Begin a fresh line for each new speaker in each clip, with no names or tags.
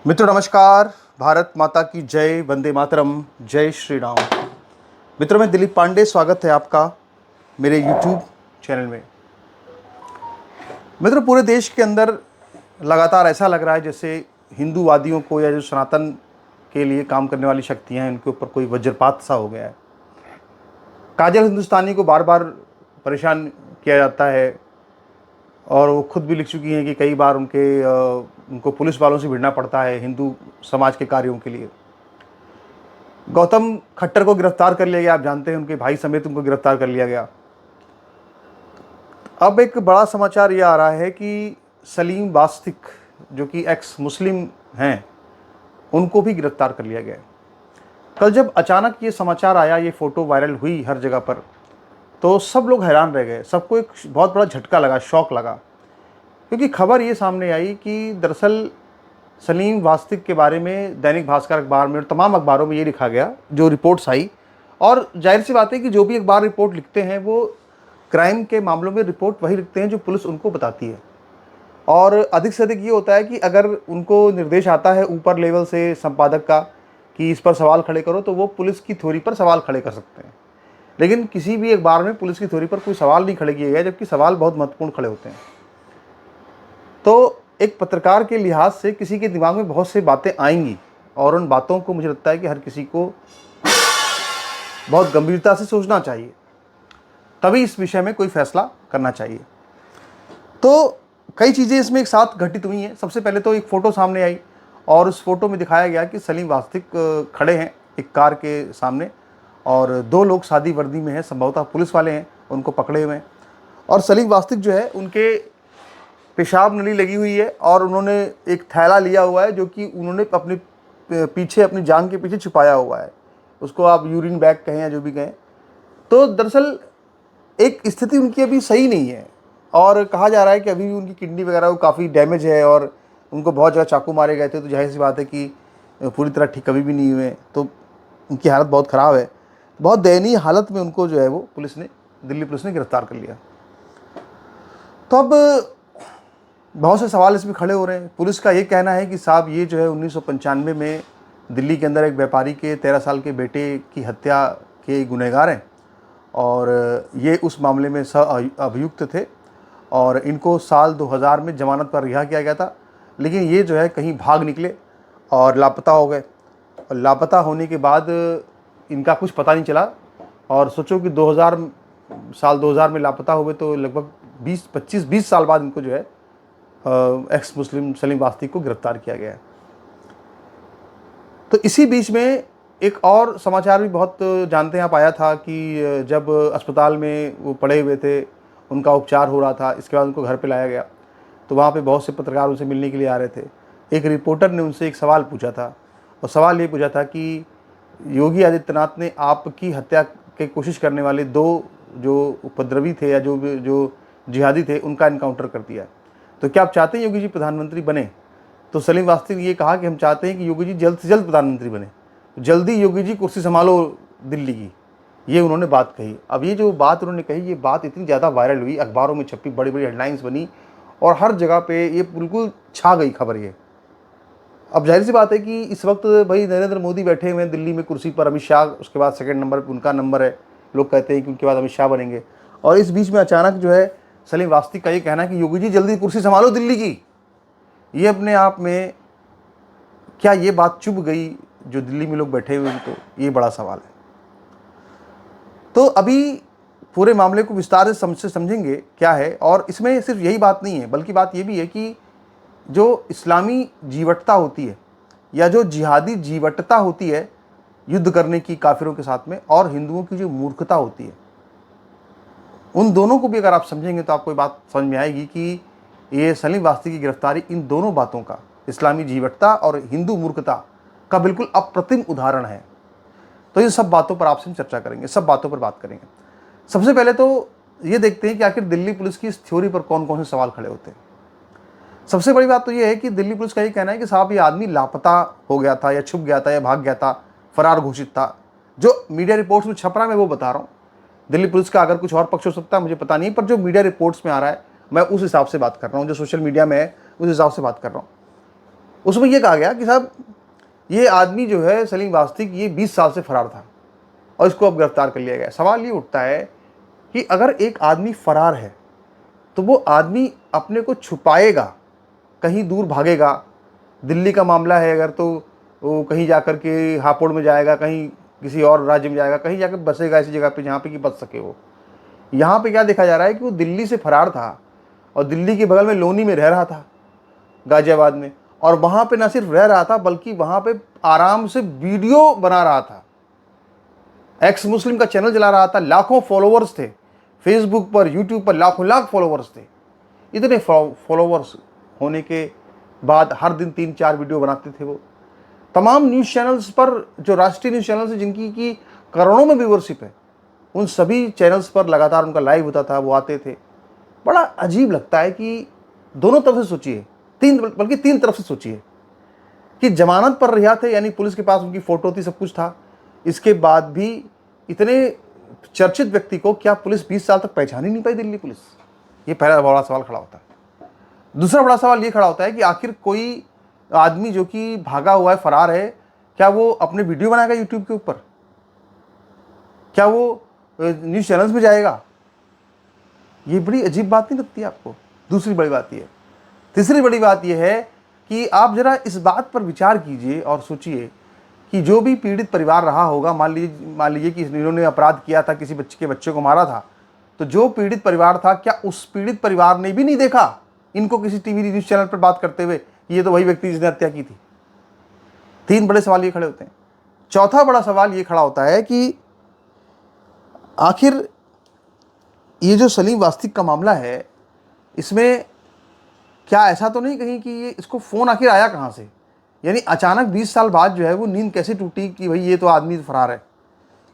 मित्रों नमस्कार। भारत माता की जय, वंदे मातरम, जय श्री राम। मित्रों मैं दिलीप पांडे, स्वागत है आपका मेरे YouTube चैनल में। मित्रों पूरे देश के अंदर लगातार ऐसा लग रहा है जैसे हिंदूवादियों को या जो सनातन के लिए काम करने वाली शक्तियां हैं उनके ऊपर कोई वज्रपात सा हो गया है। काजल हिंदुस्तानी को बार बार परेशान किया जाता है और वो खुद भी लिख चुकी हैं कि कई बार उनको पुलिस वालों से भिड़ना पड़ता है हिंदू समाज के कार्यों के लिए। गौतम खट्टर को गिरफ्तार कर लिया गया, आप जानते हैं, उनके भाई समेत उनको गिरफ्तार कर लिया गया। अब एक बड़ा समाचार ये आ रहा है कि सलीम वास्तिक जो कि एक्स मुस्लिम हैं उनको भी गिरफ्तार कर लिया गया। कल जब अचानक ये समाचार आया, ये फ़ोटो वायरल हुई हर जगह पर, तो सब लोग हैरान रह गए। सबको एक बहुत बड़ा झटका लगा, शॉक लगा, क्योंकि खबर ये सामने आई कि दरअसल सलीम वास्तिक के बारे में दैनिक भास्कर अखबार में और तमाम अखबारों में ये लिखा गया, जो रिपोर्ट्स आई। और जाहिर सी बात है कि जो भी अखबार रिपोर्ट लिखते हैं वो क्राइम के मामलों में रिपोर्ट वही लिखते हैं जो पुलिस उनको बताती है। और अधिक से अधिक ये होता है कि अगर उनको निर्देश आता है ऊपर लेवल से संपादक का कि इस पर सवाल खड़े करो, तो वो पुलिस की थ्योरी पर सवाल खड़े कर सकते हैं। लेकिन किसी भी अखबार में पुलिस की थ्योरी पर कोई सवाल नहीं खड़े किए गए, जबकि सवाल बहुत महत्वपूर्ण खड़े होते हैं। तो एक पत्रकार के लिहाज से किसी के दिमाग में बहुत सी बातें आएंगी और उन बातों को मुझे लगता है कि हर किसी को बहुत गंभीरता से सोचना चाहिए, तभी इस विषय में कोई फैसला करना चाहिए। तो कई चीज़ें इसमें एक साथ घटित हुई हैं। सबसे पहले तो एक फ़ोटो सामने आई और उस फोटो में दिखाया गया कि सलीम वास्तिक खड़े हैं एक कार के सामने और दो लोग सादी वर्दी में हैं, संभवतः पुलिस वाले हैं, उनको पकड़े हुए हैं। और सलीम वास्तिक जो है उनके पेशाब नली लगी हुई है और उन्होंने एक थैला लिया हुआ है जो कि उन्होंने अपने पीछे, अपनी जांघ के पीछे छुपाया हुआ है। उसको आप यूरिन बैग कहें या जो भी कहें। तो दरअसल एक स्थिति उनकी अभी सही नहीं है और कहा जा रहा है कि अभी भी उनकी किडनी वगैरह वो काफ़ी डैमेज है और उनको बहुत जगह चाकू मारे गए थे। तो जाहिर सी बात है कि पूरी तरह ठीक कभी भी नहीं हुए, तो उनकी हालत बहुत ख़राब है। बहुत दयनीय हालत में उनको जो है वो दिल्ली पुलिस ने गिरफ्तार कर लिया। तो अब बहुत से सवाल इसमें खड़े हो रहे हैं। पुलिस का ये कहना है कि साहब ये जो है 1995 में दिल्ली के अंदर एक व्यापारी के 13 साल के बेटे की हत्या के गुनहगार हैं और ये उस मामले में अभियुक्त थे और इनको साल 2000 में जमानत पर रिहा किया गया था। लेकिन ये जो है कहीं भाग निकले और लापता हो गए और लापता होने के बाद इनका कुछ पता नहीं चला। और सोचो कि साल 2000 में लापता हुए तो लगभग 20 साल बाद इनको जो है एक्स मुस्लिम सलीम वास्तिक को गिरफ्तार किया गया है। तो इसी बीच में एक और समाचार भी बहुत जानते हैं आप आया था कि जब अस्पताल में वो पड़े हुए थे, उनका उपचार हो रहा था, इसके बाद उनको घर पे लाया गया तो वहाँ पे बहुत से पत्रकार उनसे मिलने के लिए आ रहे थे। एक रिपोर्टर ने उनसे एक सवाल पूछा था और सवाल ये पूछा था कि योगी आदित्यनाथ ने आपकी हत्या की कोशिश करने वाले दो जो उपद्रवी थे या जो जिहादी थे उनका इनकाउंटर कर दिया, तो क्या आप चाहते हैं योगी जी प्रधानमंत्री बने? तो सलीम वास्तिक ने ये कहा कि हम चाहते हैं कि योगी जी जल्द से जल्द प्रधानमंत्री बने, जल्दी योगी जी कुर्सी संभालो दिल्ली की, ये उन्होंने बात कही। अब ये जो बात उन्होंने कही, ये बात इतनी ज़्यादा वायरल हुई, अखबारों में छपी, बड़ी बड़ी हेडलाइंस बनी और हर जगह पे ये बिल्कुल छा गई खबर ये। अब जाहिर सी बात है कि इस वक्त भाई नरेंद्र मोदी बैठे हुए हैं दिल्ली में कुर्सी पर, अमित शाह उसके बाद सेकंड नंबर पर उनका नंबर है, लोग कहते हैं कि उनके बाद अमित शाह बनेंगे। और इस बीच में अचानक जो है सलीम वास्तिक का ये कहना है कि योगी जी जल्दी कुर्सी संभालो दिल्ली की, ये अपने आप में क्या ये बात चुभ गई जो दिल्ली में लोग बैठे हुए हैं? तो ये बड़ा सवाल है। तो अभी पूरे मामले को विस्तार से समझेंगे क्या है। और इसमें सिर्फ यही बात नहीं है, बल्कि बात ये भी है कि जो इस्लामी जीवटता होती है या जो जिहादी जीवटता होती है युद्ध करने की काफिरों के साथ में, और हिंदुओं की जो मूर्खता होती है, उन दोनों को भी अगर आप समझेंगे तो आपको ये बात समझ में आएगी कि ये सलीम वास्तिक की गिरफ्तारी इन दोनों बातों का, इस्लामी जीवटता और हिंदू मूर्खता का बिल्कुल अप्रतिम उदाहरण है। तो इन सब बातों पर आपसे चर्चा करेंगे, सब बातों पर बात करेंगे। सबसे पहले तो ये देखते हैं कि आखिर दिल्ली पुलिस की इस थ्योरी पर कौन कौन से सवाल खड़े होते हैं। सबसे बड़ी बात तो ये है कि दिल्ली पुलिस का ये कहना है कि साहब ये आदमी लापता हो गया था या छुप गया था या भाग गया था, फरार घोषित था। जो मीडिया रिपोर्ट्स में छप रहा है मैं वो बता रहा हूँ। दिल्ली पुलिस का अगर कुछ और पक्ष हो सकता है मुझे पता नहीं, पर जो मीडिया रिपोर्ट्स में आ रहा है मैं उस हिसाब से बात कर रहा हूँ, जो सोशल मीडिया में है उस हिसाब से बात कर रहा हूँ। उसमें ये कहा गया कि साहब ये आदमी जो है सलीम वास्तिक, ये 20 साल से फरार था और इसको अब गिरफ्तार कर लिया गया। सवाल ये उठता है कि अगर एक आदमी फरार है तो वो आदमी अपने को छुपाएगा, कहीं दूर भागेगा। दिल्ली का मामला है अगर, तो वो कहीं जाकर के हापुड़ में जाएगा, कहीं किसी और राज्य में जाएगा, कहीं जाकर बसेगा ऐसी जगह पे जहाँ पे कि बच सके वो। यहाँ पे क्या देखा जा रहा है कि वो दिल्ली से फरार था और दिल्ली के बगल में लोनी में रह रहा था, गाजियाबाद में, और वहाँ पे न सिर्फ रह रहा था बल्कि वहाँ पे आराम से वीडियो बना रहा था। एक्स मुस्लिम का चैनल चला रहा था, लाखों फॉलोअर्स थे फेसबुक पर, यूट्यूब पर लाखों लाख फॉलोअर्स थे। इतने फॉलोअर्स होने के बाद हर दिन 3-4 वीडियो बनाते थे वो। तमाम न्यूज़ चैनल्स पर, जो राष्ट्रीय न्यूज़ चैनल्स हैं जिनकी की करोड़ों में व्यूअरशिप है, उन सभी चैनल्स पर लगातार उनका लाइव होता था, वो आते थे। बड़ा अजीब लगता है कि दोनों तरफ से सोचिए, बल्कि तीन तरफ से सोचिए कि जमानत पर रिहा थे, यानी पुलिस के पास उनकी फ़ोटो थी, सब कुछ था। इसके बाद भी इतने चर्चित व्यक्ति को क्या पुलिस 20 साल तक पहचान ही नहीं पाई, दिल्ली पुलिस? ये पहला बड़ा सवाल खड़ा होता है। दूसरा बड़ा सवाल ये खड़ा होता है कि आखिर कोई आदमी जो कि भागा हुआ है, फरार है, क्या वो अपने वीडियो बनाएगा यूट्यूब के ऊपर? क्या वो न्यूज़ चैनल्स में जाएगा? ये बड़ी अजीब बात नहीं लगती आपको? दूसरी बड़ी बात ये है। तीसरी बड़ी बात यह है कि आप जरा इस बात पर विचार कीजिए और सोचिए कि जो भी पीड़ित परिवार रहा होगा, मान लीजिए कि इन्होंने अपराध किया था, किसी बच्चे को मारा था, तो जो पीड़ित परिवार था, क्या उस पीड़ित परिवार ने भी नहीं देखा इनको किसी टीवी न्यूज़ चैनल पर बात करते हुए, ये तो वही व्यक्ति जिसने हत्या की थी? 3 बड़े सवाल ये खड़े होते हैं। चौथा बड़ा सवाल ये खड़ा होता है कि आखिर ये जो सलीम वास्तिक का मामला है, इसमें क्या ऐसा तो नहीं कहीं कि ये इसको फ़ोन आखिर आया कहाँ से? यानी अचानक 20 साल बाद जो है वो नींद कैसे टूटी कि भाई ये तो आदमी फरार है?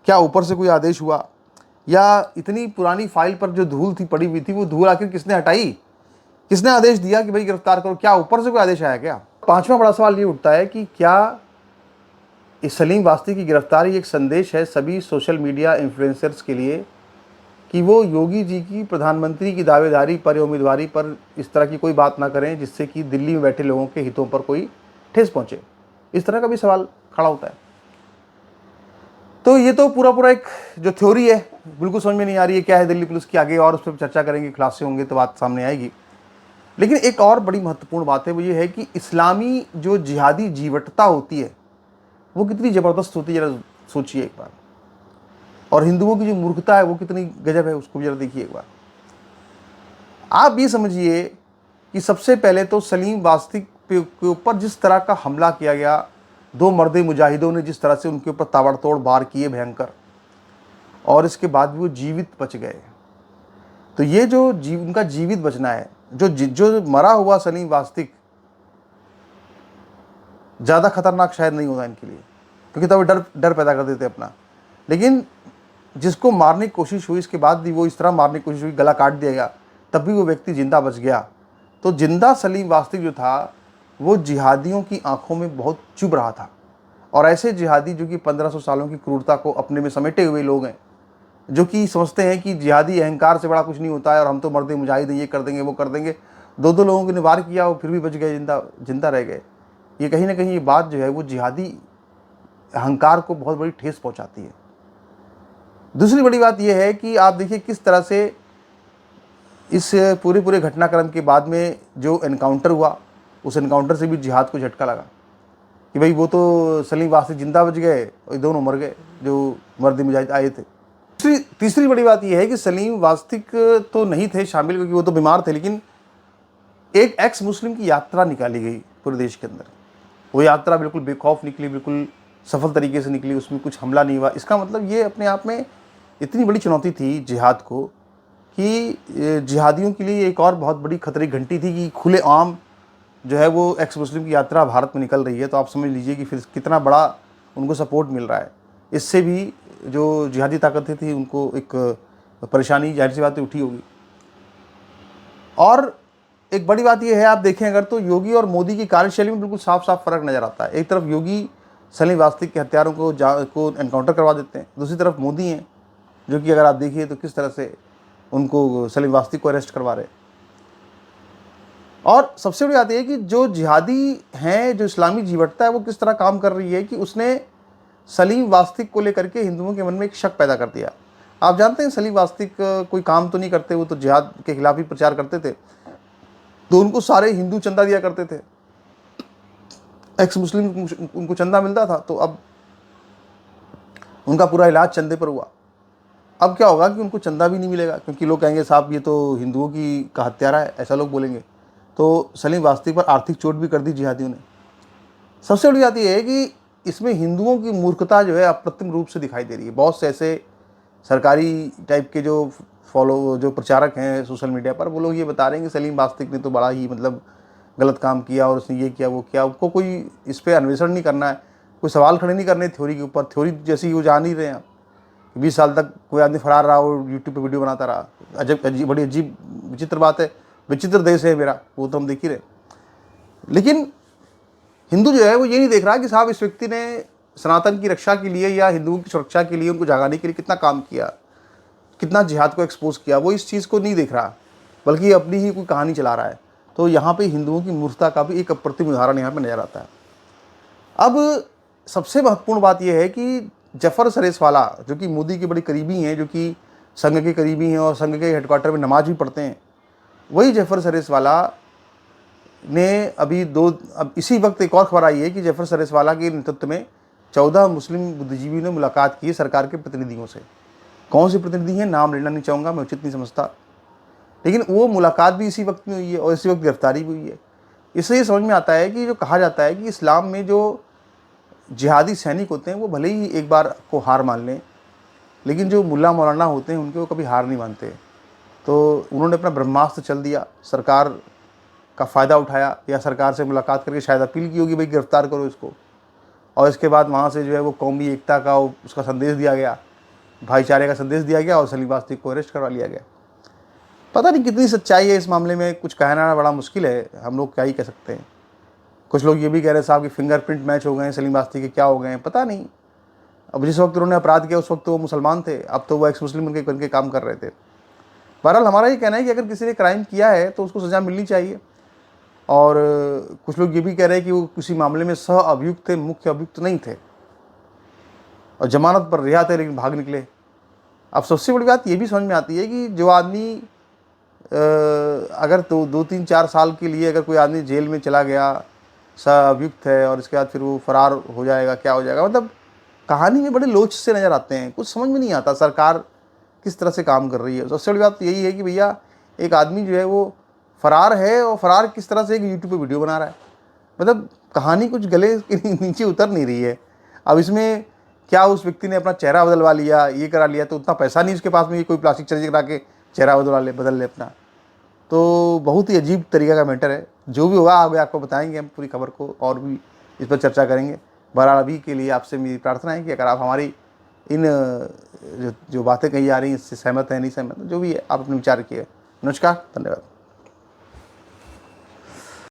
क्या ऊपर से कोई आदेश हुआ, या इतनी पुरानी फाइल पर जो धूल थी पड़ी हुई थी, वो धूल आखिर किसने हटाई? किसने आदेश दिया कि भाई गिरफ्तार करो? क्या ऊपर से कोई आदेश आया क्या? पांचवा बड़ा सवाल ये उठता है कि क्या इस सलीम वास्तिक की गिरफ्तारी एक संदेश है सभी सोशल मीडिया इन्फ्लुएंसर्स के लिए कि वो योगी जी की प्रधानमंत्री की दावेदारी पर या उम्मीदवारी पर इस तरह की कोई बात ना करें जिससे कि दिल्ली में बैठे लोगों के हितों पर कोई ठेस पहुंचे? इस तरह का भी सवाल खड़ा होता है। तो ये तो पूरा एक जो थ्योरी है, बिल्कुल समझ में नहीं आ रही है क्या है दिल्ली पुलिस की। आगे और उस पर चर्चा करेंगे, खुलासे होंगे तो बात सामने आएगी। लेकिन एक और बड़ी महत्वपूर्ण बात है, वो ये है कि इस्लामी जो जिहादी जीवटता होती है वो कितनी ज़बरदस्त होती है, जरा सोचिए एक बार। और हिंदुओं की जो मूर्खता है वो कितनी गजब है, उसको भी जरा देखिए एक बार। आप ये समझिए कि सबसे पहले तो सलीम वास्तिक के ऊपर जिस तरह का हमला किया गया, 2 मर्द मुजाहिदों ने जिस तरह से उनके ऊपर ताबड़तोड़ वार किए भयंकर, और इसके बाद भी वो जीवित बच गए। तो ये जो उनका जीवित बचना है, जो मरा हुआ सलीम वास्तिक ज़्यादा खतरनाक शायद नहीं होगा इनके लिए, क्योंकि तब डर पैदा कर देते अपना। लेकिन जिसको मारने की कोशिश हुई, इसके बाद भी वो इस तरह मारने की कोशिश हुई, गला काट दिया गया, तब भी वो व्यक्ति जिंदा बच गया। तो जिंदा सलीम वास्तिक जो था वो जिहादियों की आंखों में बहुत चुभ रहा था। और ऐसे जिहादी जो कि 1500 सालों की क्रूरता को अपने में समेटे हुए लोग हैं, जो कि समझते हैं कि जिहादी अहंकार से बड़ा कुछ नहीं होता है और हम तो मर्द मुजाहिद हैं, ये कर देंगे वो कर देंगे। 2 लोगों ने वार किया, वो फिर भी बच गए, जिंदा रह गए। ये कहीं ना कहीं ये बात जो है वो जिहादी अहंकार को बहुत बड़ी ठेस पहुंचाती है। दूसरी बड़ी बात यह है कि आप देखिए किस तरह से इस पूरे घटनाक्रम के बाद में जो एनकाउंटर हुआ, उस एनकाउंटर से भी जिहाद को झटका लगा कि भाई वो तो सलीम वास्तिक जिंदा बच गए और दोनों मर गए जो मर्द मुजाहिद आए थे। तीसरी बड़ी बात यह है कि सलीम वास्तिक तो नहीं थे शामिल, क्योंकि वो तो बीमार थे, लेकिन एक एक्स मुस्लिम की यात्रा निकाली गई पूरे देश के अंदर। वो यात्रा बिल्कुल बेखौफ निकली, बिल्कुल सफल तरीके से निकली, उसमें कुछ हमला नहीं हुआ। इसका मतलब ये अपने आप में इतनी बड़ी चुनौती थी जिहाद को कि जिहादियों के लिए एक और बहुत बड़ी खतरे की घंटी थी कि खुलेआम जो है वो एक्स मुस्लिम की यात्रा भारत में निकल रही है। तो आप समझ लीजिए कि फिर कितना बड़ा उनको सपोर्ट मिल रहा है। इससे भी जो जिहादी ताकतें थी उनको एक परेशानी जाहिर सी बात उठी होगी। और एक बड़ी बात यह है, आप देखें अगर, तो योगी और मोदी की कार्यशैली में बिल्कुल साफ फ़र्क नज़र आता है। एक तरफ योगी सलीम वास्तिक के हत्यारों को एनकाउंटर करवा देते हैं, दूसरी तरफ मोदी हैं जो कि अगर आप देखिए तो किस तरह से उनको सलीम वास्तिक को अरेस्ट करवा रहे। और सबसे बड़ी बात यह है कि जो जिहादी हैं, जो इस्लामी जीवटता है, वो किस तरह काम कर रही है कि उसने सलीम वास्तिक को लेकर के हिंदुओं के मन में एक शक पैदा कर दिया। आप जानते हैं सलीम वास्तिक कोई काम तो नहीं करते, वो तो जिहाद के खिलाफ ही प्रचार करते थे, तो उनको सारे हिंदू चंदा दिया करते थे, एक्स मुस्लिम उनको चंदा मिलता था। तो अब उनका पूरा इलाज चंदे पर हुआ। अब क्या होगा कि उनको चंदा भी नहीं मिलेगा, क्योंकि लोग कहेंगे साहब ये तो हिंदुओं की का हत्यारा है, ऐसा लोग बोलेंगे। तो सलीम वास्तिक पर आर्थिक चोट भी कर दी जिहादियों ने। सबसे बड़ी बात यह है कि इसमें हिंदुओं की मूर्खता जो है अप्रतिम रूप से दिखाई दे रही है। बहुत से ऐसे सरकारी टाइप के जो प्रचारक हैं सोशल मीडिया पर, वो लोग ये बता रहे हैं कि सलीम वास्तिक ने तो बड़ा ही मतलब गलत काम किया और उसने ये किया वो किया। उनको कोई इस पर अन्वेषण नहीं करना है, कोई सवाल खड़े नहीं करने थ्योरी के ऊपर। थ्योरी जैसी वो जान ही रहे हैं। 20 साल तक कोई आदमी फरार रहा और यूट्यूब पे वीडियो बनाता रहा। अजीब बड़ी अजीब विचित्र बात है। विचित्र देश है मेरा, वो तो हम देख ही रहे। लेकिन हिंदू जो है वो ये नहीं देख रहा कि साहब इस व्यक्ति ने सनातन की रक्षा के लिए या हिंदुओं की सुरक्षा के लिए, उनको जगाने के लिए कितना काम किया, कितना जिहाद को एक्सपोज किया। वो इस चीज़ को नहीं देख रहा, बल्कि अपनी ही कोई कहानी चला रहा है। तो यहाँ पे हिंदुओं की मूर्खता का भी एक अप्रतिम उदाहरण यहाँ पे नजर आता है। अब सबसे महत्वपूर्ण बात यह है कि जफ़र सरेसवाला, जो कि मोदी के बड़े करीबी हैं, जो कि संघ के करीबी हैं और संघ के हेडक्वार्टर में नमाज भी पढ़ते हैं, वही जफ़र सरेसवाला ने अब इसी वक्त एक और खबर आई है कि जफ़र सरेसवाला के नेतृत्व में 14 मुस्लिम बुद्धिजीवियों ने मुलाकात की सरकार के प्रतिनिधियों से। कौन से प्रतिनिधि हैं, नाम लेना नहीं चाहूँगा, मैं उचित नहीं समझता, लेकिन वो मुलाकात भी इसी वक्त में हुई है और इसी वक्त गिरफ्तारी भी हुई है। इससे ये समझ में आता है कि जो कहा जाता है कि इस्लाम में जो जिहादी सैनिक होते हैं वो भले ही एक बार को हार मान लें, लेकिन जो मुल्ला मौलाना होते हैं उनके वो कभी हार नहीं मानते। तो उन्होंने अपना ब्रह्मास्त्र चल दिया, सरकार का फ़ायदा उठाया, या सरकार से मुलाकात करके शायद अपील की होगी भाई गिरफ्तार करो इसको, और इसके बाद वहाँ से जो है वो कौमी एकता का उसका संदेश दिया गया, भाईचारे का संदेश दिया गया और सलीम वास्तिक को अरेस्ट करवा लिया गया। पता नहीं कितनी सच्चाई है इस मामले में, कुछ कहना बड़ा मुश्किल है, हम लोग क्या ही कह सकते हैं। कुछ लोग ये भी कह रहे हैं साहब कि फिंगरप्रिंट मैच हो गए हैं सलीम वास्तिक के, क्या हो गए हैं पता नहीं। अब जिस वक्त उन्होंने अपराध किया उस वक्त तो वो मुसलमान थे, अब तो वो एक्स मुस्लिम बन के काम कर रहे थे। बहरहाल हमारा ये कहना है कि अगर किसी ने क्राइम किया है तो उसको सज़ा मिलनी चाहिए। और कुछ लोग ये भी कह रहे हैं कि वो किसी मामले में सह अभियुक्त थे, मुख्य अभियुक्त नहीं थे, और जमानत पर रिहा थे लेकिन भाग निकले। अब सबसे बड़ी बात ये भी समझ में आती है कि जो आदमी अगर तो 2-3-4 साल के लिए अगर कोई आदमी जेल में चला गया, सह अभियुक्त है, और इसके बाद फिर वो फरार हो जाएगा, क्या हो जाएगा, मतलब कहानी में बड़े लोच से नज़र आते हैं। कुछ समझ में नहीं आता सरकार किस तरह से काम कर रही है। सबसे बड़ी बात यही है कि भैया एक आदमी जो है वो फरार है, और फरार किस तरह से एक यूट्यूब पे वीडियो बना रहा है, मतलब कहानी कुछ गले के नीचे उतर नहीं रही है। अब इसमें क्या उस व्यक्ति ने अपना चेहरा बदलवा लिया, ये करा लिया, तो उतना पैसा नहीं उसके पास में, ये कोई प्लास्टिक सर्जरी करा के चेहरा बदल ले अपना। तो बहुत ही अजीब तरीके का मैटर है। जो भी होगा आगे आपको बताएंगे हम पूरी खबर को, और भी इस पर चर्चा करेंगे। बहरहाल अभी के लिए आपसे मेरी प्रार्थना है कि अगर आप हमारी इन जो बातें कही जा रही हैं इससे सहमत है, नहीं सहमत, जो भी है आप अपने विचार रखिए। नमस्कार, धन्यवाद।